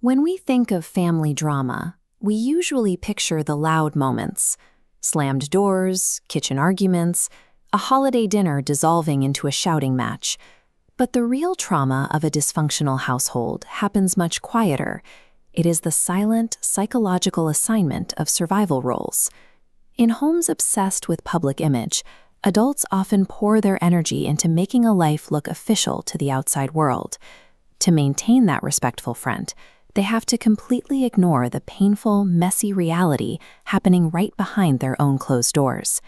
When we think of family drama, we usually picture the loud moments: slammed doors, kitchen arguments, a holiday dinner dissolving into a shouting match. But the real trauma of a dysfunctional household happens much quieter. It is the silent, psychological assignment of survival roles. In homes obsessed with public image, adults often pour their energy into making a life look official to the outside world. To maintain that respectful front, they have to completely ignore the painful, messy reality happening right behind their own closed doors.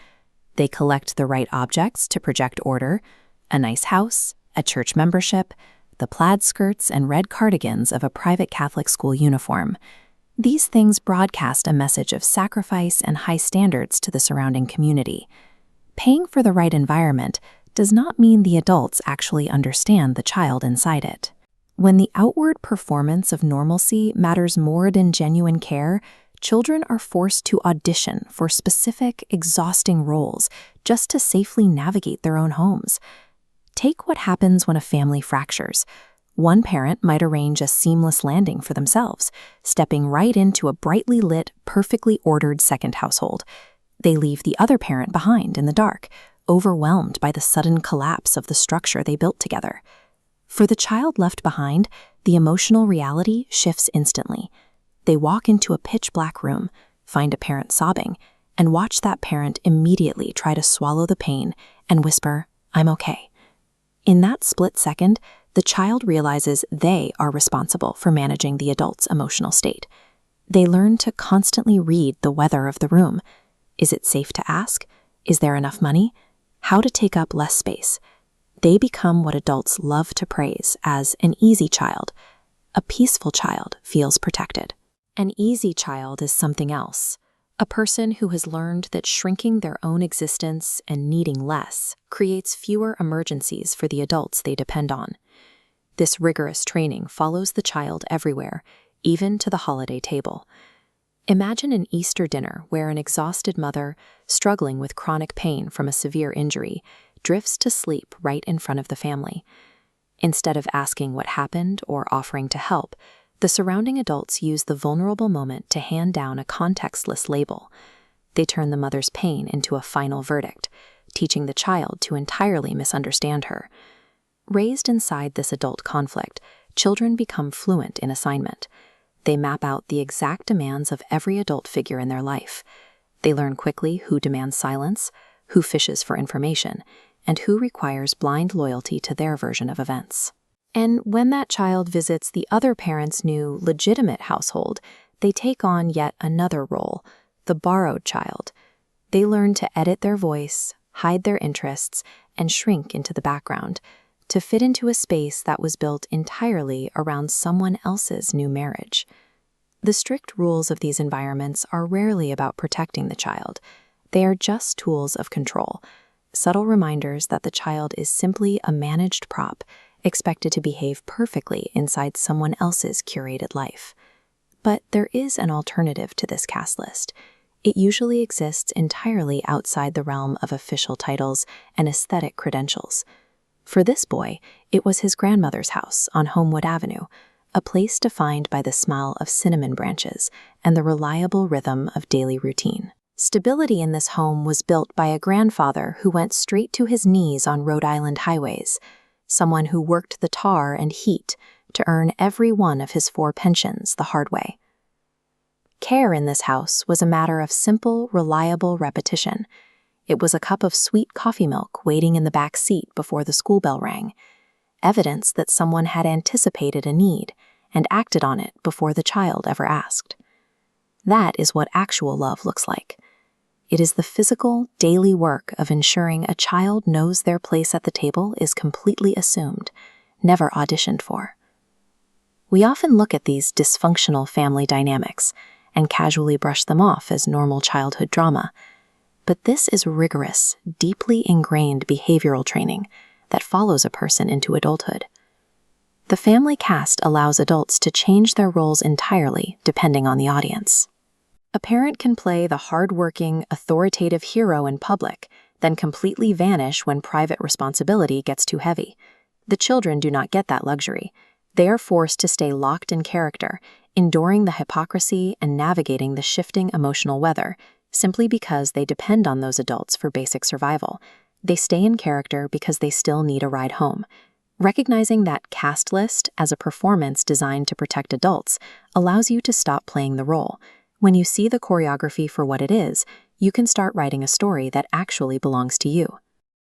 They collect the right objects to project order: a nice house, a church membership, the plaid skirts and red cardigans of a private Catholic school uniform. These things broadcast a message of sacrifice and high standards to the surrounding community. Paying for the right environment does not mean the adults actually understand the child inside it. When the outward performance of normalcy matters more than genuine care, children are forced to audition for specific, exhausting roles just to safely navigate their own homes. Take what happens when a family fractures. One parent might arrange a seamless landing for themselves, stepping right into a brightly lit, perfectly ordered second household. They leave the other parent behind in the dark, overwhelmed by the sudden collapse of the structure they built together. For the child left behind, the emotional reality shifts instantly. They walk into a pitch-black room, find a parent sobbing, and watch that parent immediately try to swallow the pain and whisper, "I'm okay." In that split second, the child realizes they are responsible for managing the adult's emotional state. They learn to constantly read the weather of the room. Is it safe to ask? Is there enough money? How to take up less space? They become what adults love to praise as an easy child. A peaceful child feels protected. An easy child is something else. A person who has learned that shrinking their own existence and needing less creates fewer emergencies for the adults they depend on. This rigorous training follows the child everywhere, even to the holiday table. Imagine an Easter dinner where an exhausted mother, struggling with chronic pain from a severe injury, drifts to sleep right in front of the family. Instead of asking what happened or offering to help, the surrounding adults use the vulnerable moment to hand down a contextless label. They turn the mother's pain into a final verdict, teaching the child to entirely misunderstand her. Raised inside this adult conflict, children become fluent in assignment. They map out the exact demands of every adult figure in their life. They learn quickly who demands silence, who fishes for information, and who requires blind loyalty to their version of events. And when that child visits the other parent's new, legitimate household, they take on yet another role, the borrowed child. They learn to edit their voice, hide their interests, and shrink into the background, to fit into a space that was built entirely around someone else's new marriage. The strict rules of these environments are rarely about protecting the child. They are just tools of control, subtle reminders that the child is simply a managed prop, expected to behave perfectly inside someone else's curated life. But there is an alternative to this cast list. It usually exists entirely outside the realm of official titles and aesthetic credentials. For this boy, it was his grandmother's house on Homewood Avenue, a place defined by the smell of cinnamon branches and the reliable rhythm of daily routine. Stability in this home was built by a grandfather who went straight to his knees on Rhode Island highways, someone who worked the tar and heat to earn every one of his 4 pensions the hard way. Care in this house was a matter of simple, reliable repetition. It was a cup of sweet coffee milk waiting in the back seat before the school bell rang, evidence that someone had anticipated a need and acted on it before the child ever asked. That is what actual love looks like. It is the physical, daily work of ensuring a child knows their place at the table is completely assumed, never auditioned for. We often look at these dysfunctional family dynamics and casually brush them off as normal childhood drama. But this is rigorous, deeply ingrained behavioral training that follows a person into adulthood. The family cast allows adults to change their roles entirely depending on the audience. A parent can play the hard-working, authoritative hero in public, then completely vanish when private responsibility gets too heavy. The children do not get that luxury. They are forced to stay locked in character, enduring the hypocrisy and navigating the shifting emotional weather, simply because they depend on those adults for basic survival. They stay in character because they still need a ride home. Recognizing that cast list as a performance designed to protect adults allows you to stop playing the role. When you see the choreography for what it is, you can start writing a story that actually belongs to you.